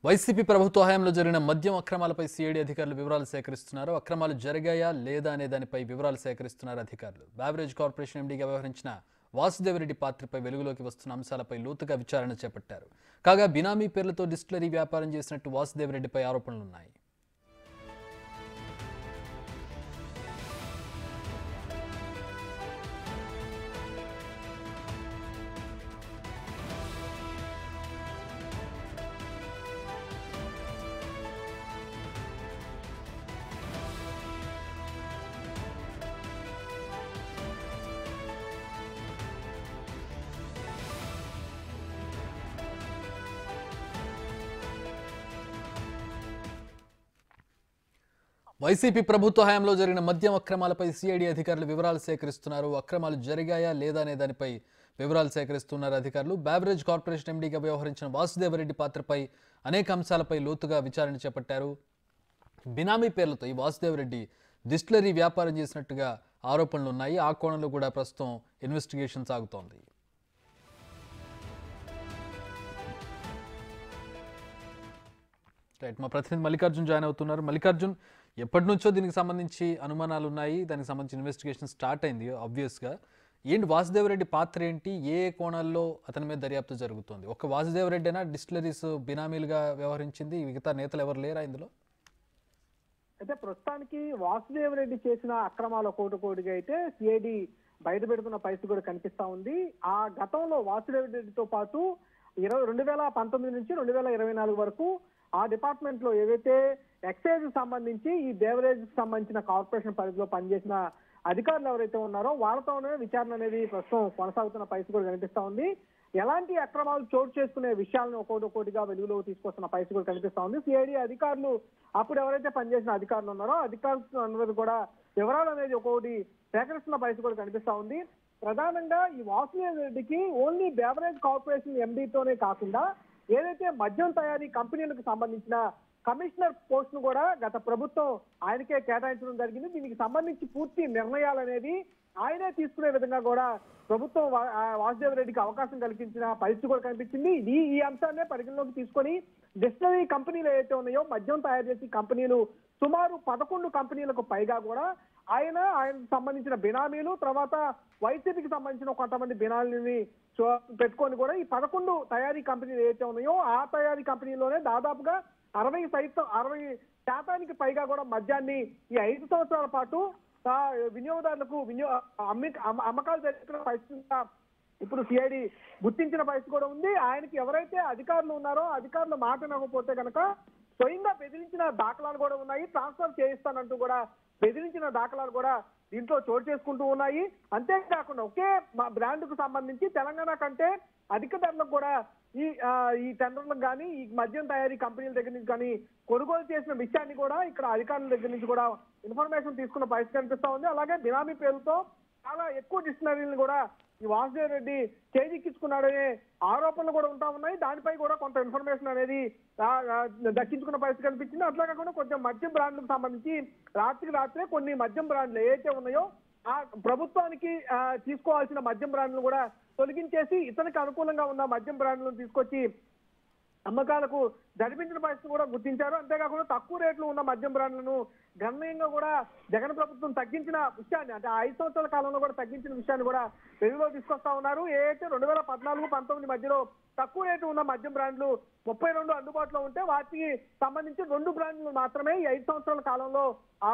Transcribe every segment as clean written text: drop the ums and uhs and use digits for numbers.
YCP ప్రభుత్వ హయాంలో జరిగిన మద్యం అక్రమాలపై సిఐడి అధికారులు వివరాలు సేకరిస్తున్నారు. అక్రమాలు జరిగాయా లేదా అనే దానిపై వివరాలు సేకరిస్తున్నారు అధికారులు. బెవరేజ్ కార్పొరేషన్ ఎండీగా వ్యవహరించిన వాసుదేవరెడ్డి పాత్రపై వెలుగులోకి వస్తున్న అంశాలపై లోతుగా విచారణ చేపట్టారు. కాగా బినామీ పేర్లతో డిస్టిలరీ వ్యాపారం చేసినట్టు వాసుదేవరెడ్డిపై ఆరోపణలున్నాయి. వైసీపీ ప్రభుత్వ హయాంలో జరిగిన మద్యం అక్రమాలపై సిఐడి అధికారులు వివరాలు సేకరిస్తున్నారు. అక్రమాలు జరిగాయా లేదా అనే దానిపై వివరాలు సేకరిస్తున్నారు అధికారులు. బెవరేజ్ కార్పొరేషన్ ఎండీగా వ్యవహరించిన వాసుదేవరెడ్డి పాత్రపై అనేక అంశాలపై లోతుగా విచారణ చేపట్టారు. బినామీ పేర్లతో ఈ వాసుదేవరెడ్డి డిస్టిలరీ వ్యాపారం చేసినట్టుగా ఆరోపణలు ఉన్నాయి. ఆ కోణంలో కూడా ప్రస్తుతం ఇన్వెస్టిగేషన్ సాగుతోంది. మా ప్రతినిధి మల్లికార్జున్ జాయిన్ అవుతున్నారు. మల్లికార్జున్, ఎప్పటి నుంచో దీనికి సంబంధించి అనుమానాలు ఉన్నాయి, దానికి సంబంధించి ఇన్వెస్టిగేషన్ స్టార్ట్ అయింది ఆబ్వియస్గా. ఏంటి వాసుదేవరెడ్డి పాత్ర ఏంటి, ఏ కోణాల్లో అతని మీద దర్యాప్తు జరుగుతుంది? ఒక వాసుదేవరెడ్డినా డిస్టిలరీస్ బినామీలుగా వ్యవహరించింది, మిగతా నేతలు ఎవరు లేరా ఇందులో? అయితే ప్రస్తుతానికి వాసుదేవరెడ్డి చేసిన అక్రమాల కోటిగా అయితే సిఐడి బయట పెడుతున్న పరిస్థితి కూడా కనిపిస్తా ఉంది. ఆ గతంలో వాసుదేవరెడ్డితో పాటు 2019 నుంచి 2024 వరకు ఆ డిపార్ట్మెంట్ లో ఏవైతే ఎక్సైజ్ సంబంధించి ఈ బెవరేజ్ సంబంధించిన కార్పొరేషన్ పరిధిలో పనిచేసిన అధికారులు ఎవరైతే ఉన్నారో వాళ్ళతోనే విచారణ అనేది ప్రస్తుతం కొనసాగుతున్న పరిస్థితి కూడా కనిపిస్తా ఉంది. ఎలాంటి అక్రమాలు చోటు చేసుకునే విషయాలను ఒక్కొక్కటిగా వెలుగులోకి తీసుకొస్తున్న పరిస్థితి కూడా కనిపిస్తా ఉంది. సిఐడి అధికారులు అప్పుడు ఎవరైతే పనిచేసిన అధికారులు ఉన్నారో అధికారులు అందరూ కూడా వివరాలు అనేది ఒక్కొక్కటి సేకరిస్తున్న పరిస్థితి కూడా కనిపిస్తా ఉంది. ప్రధానంగా ఈ వాసుదేవరెడ్డికి ఓన్లీ బెవరేజ్ కార్పొరేషన్ ఎండీతోనే కాకుండా ఏదైతే మద్యం తయారీ కంపెనీలకు సంబంధించిన కమిషనర్ పోస్ట్ ను కూడా గత ప్రభుత్వం ఆయనకే కేటాయించడం జరిగింది. దీనికి సంబంధించి పూర్తి నిర్ణయాలు అనేది ఆయనే తీసుకునే విధంగా కూడా ప్రభుత్వం వాసుదేవరెడ్డికి అవకాశం కల్పించిన పరిస్థితి కూడా కనిపించింది. ఈ అంశాన్ని పరిగణలోకి తీసుకొని డిస్టిలరీ కంపెనీలు ఏవైతే ఉన్నాయో మద్యం తయారు చేసే కంపెనీలు సుమారు 11 కంపెనీలకు పైగా కూడా ఆయనకు సంబంధించిన బినామీలు, తర్వాత వైసీపీకి సంబంధించిన కొంతమంది బినామీలని పెట్టుకొని కూడా ఈ 11 తయారీ కంపెనీలు ఏవైతే ఉన్నాయో ఆ తయారీ కంపెనీలోనే దాదాపుగా 60% పైగా కూడా మద్యాన్ని ఈ 5 సంవత్సరాల పాటు వినియోగదారులకు అమ్మకాలు జరిగిన పరిస్థితి ఇప్పుడు సిఐడి గుర్తించిన పరిస్థితి కూడా ఉంది. ఆయనకి ఎవరైతే అధికారులు ఉన్నారో అధికారులు మాట వినకపోతే కనుక స్వయంగా బెదిరించిన దాఖలాలు కూడా ఉన్నాయి. ట్రాన్స్ఫర్ చేయిస్తానంటూ కూడా బెదిరించిన దాఖలాలు కూడా దీంట్లో చోటు చేసుకుంటూ ఉన్నాయి. అంతేకాకుండా ఒకే బ్రాండ్ కు సంబంధించి తెలంగాణ కంటే అధిక ధరలకు కూడా ఈ టెండర్లకు కానీ ఈ మద్యం తయారీ కంపెనీల దగ్గర నుంచి కానీ కొనుగోలు చేసిన విషయాన్ని కూడా ఇక్కడ అధికారుల దగ్గర నుంచి కూడా ఇన్ఫర్మేషన్ తీసుకున్న పరిస్థితి కనిపిస్తా ఉంది. అలాగే బినామీ పేరుతో చాలా ఎక్కువ డిస్టిలరీలను కూడా ఈ వాసుదేవరెడ్డి చేజిక్కించుకున్నాడనే ఆరోపణలు కూడా ఉంటా ఉన్నాయి. దానిపై కూడా కొంత ఇన్ఫర్మేషన్ అనేది దక్కించుకున్న పరిస్థితి కనిపించింది. అట్లా కాకుండా కొంచెం మద్యం బ్రాండ్లకు సంబంధించి రాత్రికి రాత్రే కొన్ని మద్యం బ్రాండ్లు ఏవైతే ఉన్నాయో ఆ ప్రభుత్వానికి తీసుకోవాల్సిన మద్యం బ్రాండ్లు కూడా తొలగించేసి ఇతనికి అనుకూలంగా ఉన్న మద్యం బ్రాండ్లను తీసుకొచ్చి అమ్మకాలకు జరిపించిన పరిస్థితి కూడా గుర్తించారు. అంతేకాకుండా తక్కువ రేట్లు ఉన్న మద్యం బ్రాండ్లను గణనీయంగా కూడా జగన్ ప్రభుత్వం తగ్గించిన విషయాన్ని, అంటే 5 సంవత్సరాల కాలంలో కూడా తగ్గించిన విషయాన్ని కూడా వెలుగులో తీసుకొస్తా ఉన్నారు. ఏదైతే 2014-19 మధ్యలో తక్కువ రేటు ఉన్న మద్యం బ్రాండ్లు 32 అందుబాటులో ఉంటే వాటికి సంబంధించి 2 బ్రాండ్లు మాత్రమే ఈ 5 సంవత్సరాల కాలంలో ఆ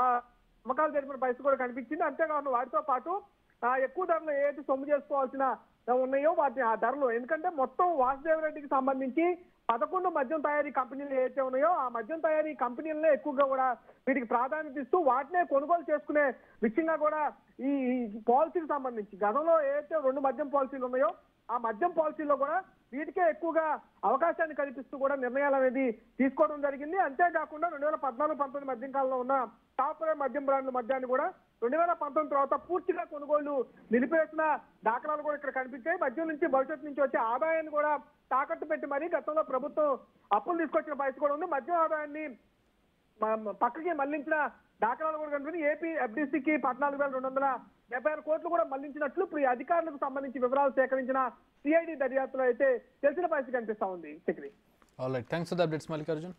అమ్మకాలు జరిపిన పరిస్థితి కూడా కనిపించింది. అంతేకాకుండా వాటితో పాటు ఎక్కువ ధరలు ఏదైతే సొమ్ము చేసుకోవాల్సిన ఉన్నాయో వాటి ఆ ధరలు, ఎందుకంటే మొత్తం వాసుదేవరెడ్డికి సంబంధించి 11 మద్యం తయారీ కంపెనీలు ఏవైతే ఉన్నాయో ఆ మద్యం తయారీ కంపెనీలనే ఎక్కువగా కూడా వీటికి ప్రాధాన్యత ఇస్తూ వాటినే కొనుగోలు చేసుకునే విషయంగా కూడా ఈ పాలసీకి సంబంధించి గతంలో ఏదైతే 2 మద్యం పాలసీలు ఉన్నాయో ఆ మద్యం పాలసీలో కూడా వీటికే ఎక్కువగా అవకాశాన్ని కల్పిస్తూ కూడా నిర్ణయాలు అనేది తీసుకోవడం జరిగింది. అంతేకాకుండా 2014-19 మద్యం కాలంలో ఉన్న టాప్ మద్యం బ్రాండ్ల మద్యాన్ని కూడా 2019 తర్వాత పూర్తిగా కొనుగోలు నిలిపేసిన దాఖలాలు కూడా ఇక్కడ కనిపించాయి. మద్యం నుంచి భవిష్యత్తు నుంచి వచ్చే ఆదాయాన్ని కూడా తాకట్టు పెట్టి మరీ గతంలో ప్రభుత్వం అప్పులు తీసుకొచ్చిన పరిస్థితి కూడా ఉంది. మద్యం ఆదాయాన్ని పక్కకి మళ్లించిన దాఖలాలు కూడా కనిపించింది. ఏపీ ఎఫ్డీసీకి 14,276 కోట్లు కూడా మళ్లించినట్లు ఇప్పుడు ఈ అధికారులకు సంబంధించి వివరాలు సేకరించిన సిఐడి దర్యాప్తులో అయితే తెలిసిన పరిస్థితి కనిపిస్తా ఉంది. All right, thanks for the updates Mallikarjun.